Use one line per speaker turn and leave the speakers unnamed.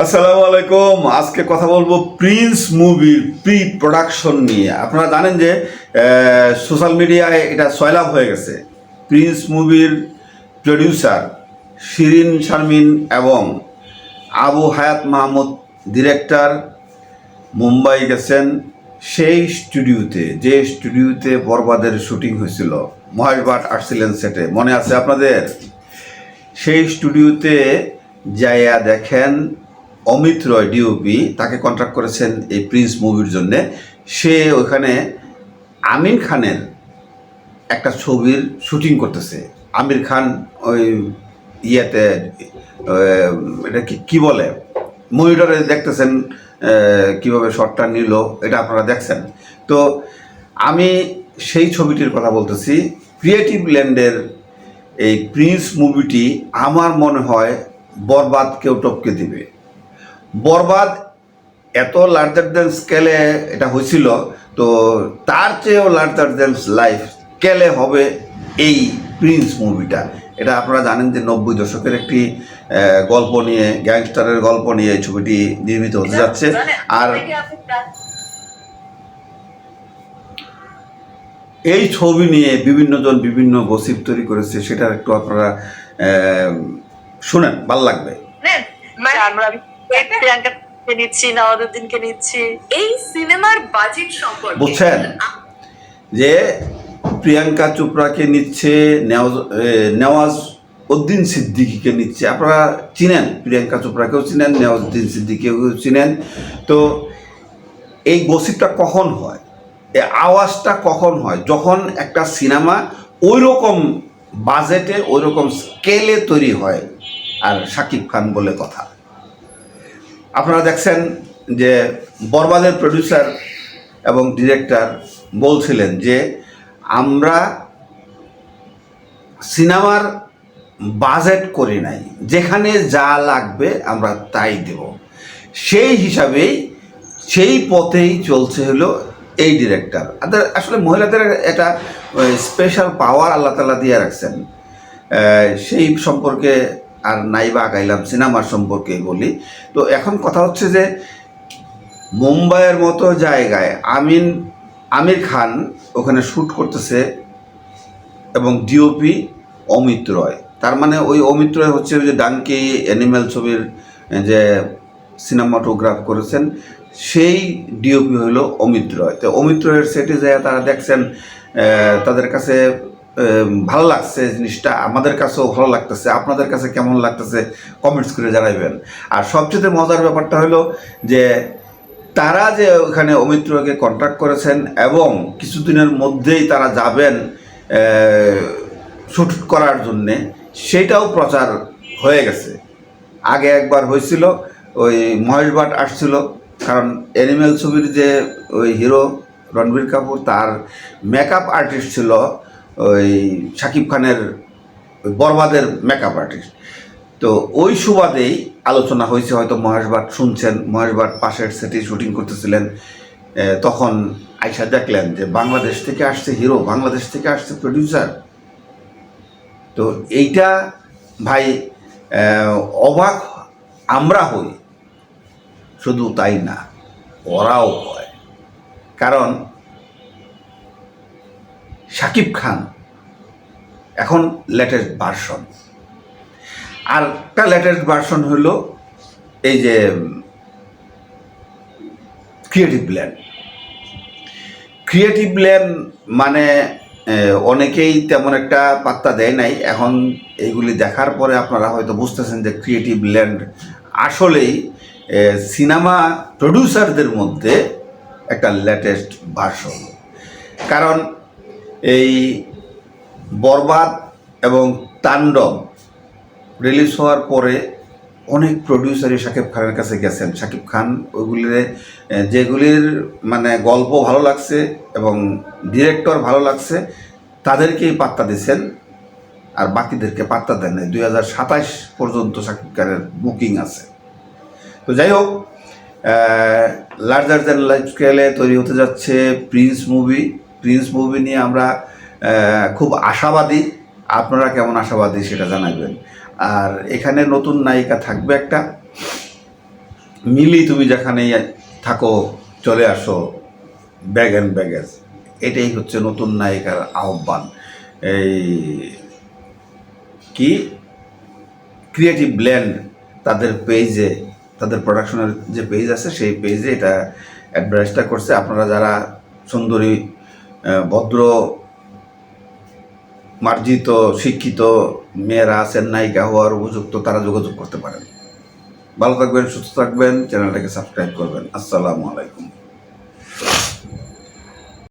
আসসালামু আলাইকুম। আজকে কথা বলবো প্রিন্স মুভির প্রি প্রোডাকশন নিয়ে। আপনারা জানেন যে সোশ্যাল মিডিয়ায় এটা সয়লাভ হয়ে গেছে। প্রিন্স মুভির প্রডিউসার শিরিন শারমিন এবং আবু হায়াত মাহমুদ ডিরেক্টর মুম্বাই গেছেন সেই স্টুডিওতে, যে স্টুডিওতে বরবাদের শুটিং হয়েছিল। মহেশ ভাট আসছিলেন সেটে, মনে আছে আপনাদের? সেই স্টুডিওতে যাইয়া দেখেন অমিত রয় ডিওপি, তাকে কন্ট্রাক্ট করেছেন এই প্রিন্স মুভির জন্যে। সে ওখানে আমির খানের একটা ছবির শুটিং করতেছে। আমির খান ওই ইয়েতে এটা কি বলে, মনিটরে দেখতেছেন কিভাবে শটটা নিল, এটা আপনারা দেখছেন। তো আমি সেই ছবিটির কথা বলতেছি। ক্রিয়েটিভ ল্যান্ডের এই প্রিন্স মুভিটি আমার মনে হয় বরবাদকেও টপকে দিবে। বরবাদ এত লার্জার দ্যান স্কেলে এটা হয়েছিল, তো তার চেয়েও লার্জার দ্যান লাইফ স্কেলে হবে এই প্রিন্স মুভিটা। এটা আপনারা জানেন যে 90 দশকের একটি গল্প নিয়ে, গ্যাংস্টারের গল্প নিয়ে এই ছবিটি নির্মিত হতে যাচ্ছে। আর এই ছবি নিয়ে বিভিন্নজন বিভিন্ন গসিপ তৈরি করেছে, সেটা একটু আপনারা শুনেন, ভালো লাগবে।
আমরা প্রিয়াঙ্কাকে নিচ্ছি, নওয়াজুদ্দিনকে নিচ্ছি। এই সিনেমার বাজেট সম্পর্কে
বুঝছেন যে প্রিয়াঙ্কা চোপড়াকে নিচ্ছে, নেওয়াজ উদ্দিন সিদ্দিকীকে নিচ্ছে। আপনারা চিনেন, প্রিয়াঙ্কা চোপড়াকেও চিনেন, নেওয়াজউদ্দিন সিদ্দিকীকেও চিনেন। তো এই গসিপটা কখন হয়, এই আওয়াজটা কখন হয়? যখন একটা সিনেমা ওই রকম বাজেটে, ওই রকম স্কেলে তৈরি হয়। আর শাকিব খান বলে কথা। আপনারা দেখছেন যে বরবাদের প্রডিউসার এবং ডিরেক্টর বলছিলেন যে আমরা সিনেমার বাজেট করি নাই, যেখানে যা লাগবে আমরা তাই দেব। সেই হিসাবেই, সেই পথেই চলছে হলো এই ডিরেক্টর। আসলে মহিলাদের এটা স্পেশাল পাওয়ার আল্লাহ তাআলা দিয়ে রাখছেন। সেই সম্পর্কে আর নাইবা আগাইলাম, সিনেমার সম্পর্কে বলি। তো এখন কথা হচ্ছে যে মুম্বাইয়ের মতো জায়গায় আমির খান ওখানে শ্যুট করতেছে এবং ডিওপি অমিত রয়। তার মানে ওই অমিত রয় হচ্ছে ওই যে ডাঙ্কি অ্যানিম্যাল ছবির যে সিনেমাটোগ্রাফ করেছেন, সেই ডিওপি হলো অমিত রয়। তো অমিত রয়ের সেটে যায় তারা দেখছেন, তাদের কাছে ভালো লাগছে জিনিসটা, আমাদের কাছেও ভালো লাগতেছে। আপনাদের কাছে কেমন লাগতেছে কমেন্টস করে জানাইবেন। আর সবচেয়ে মজার ব্যাপারটা হলো যে তারা যে ওখানে অমিত রয়কে কন্ট্যাক্ট করেছেন এবং কিছুদিনের মধ্যেই তারা যাবেন শ্যুট করার জন্যে, সেটাও প্রচার হয়ে গেছে। আগে একবার হয়েছিল, ওই মহেশ ভাট আসছিল, কারণ অ্যানিম্যাল ছবির যে ওই হিরো রণবীর কাপুর, তার মেকআপ আর্টিস্ট ছিল ওই শাকিব খানের বরবাদের মেকআপ আর্টিস্ট। তো ওই সুবাদেই আলোচনা হয়েছে, হয়তো মহেশ ভাট শুনছেন, মহেশ ভাট পাশের সেটে শুটিং করতেছিলেন, তখন আইসা দেখলেন যে বাংলাদেশ থেকে আসছে হিরো, বাংলাদেশ থেকে আসছে প্রডিউসার। তো এইটা ভাই অবাক আমরা হই, শুধু তাই না ওরাও হয়। কারণ শাকিব খান এখন লেটেস্ট ভার্সন, আর একটা লেটেস্ট ভার্সন হলো এই যে ক্রিয়েটিভ ল্যান্ড। ক্রিয়েটিভ ল্যান্ড মানে অনেকেই তেমন একটা পাত্তা দেয় নাই। এখন এইগুলি দেখার পরে আপনারা হয়তো বুঝতেছেন যে ক্রিয়েটিভ ল্যান্ড আসলেই সিনেমা প্রডিউসারদের মধ্যে একটা লেটেস্ট ভার্সন। কারণ এই বরবাদ এবং তাণ্ডব রিলিজ হওয়ার পরে অনেক প্রডিউসারই শাকিব খানের কাছে গেছেন। শাকিব খান ওইগুলির যেগুলির মানে গল্প ভালো লাগছে এবং ডিরেক্টর ভালো লাগছে তাদেরকেই পাত্তা দিয়েছেন, আর বাকিদেরকে পাত্তা দেন নাই। 2027 পর্যন্ত শাকিব খানের বুকিং আছে। তো যাই হোক, লার্জার দ্যান লাইফ স্কেলে তৈরি হতে যাচ্ছে প্রিন্স মুভি। প্রিন্স মুভি নিয়ে আমরা খুব আশাবাদী। আপনারা কেমন আশাবাদী সেটা জানাবেন। আর এখানে নতুন নায়িকা থাকবে একটা, মিলি তুমি যেখানেই থাকো চলে আসো, ব্যাগ অ্যান্ড ব্যাগেজ, এটাই হচ্ছে নতুন নায়িকার আহ্বান। এই কি ক্রিয়েটিভ ব্ল্যান্ড তাদের পেজে, তাদের প্রোডাকশনের যে পেজ আছে সেই পেজে এটা অ্যাডভার্টাইজটা করছে। আপনারা যারা সুন্দরী, ভদ্র, মার্জিত, শিক্ষিত মেয়েরা আছেন নায়িকা হওয়ার উপযুক্ত, তারা যোগাযোগ করতে পারেন। ভালো থাকবেন, সুস্থ থাকবেন, চ্যানেলটাকে সাবস্ক্রাইব করবেন। আসসালামু আলাইকুম।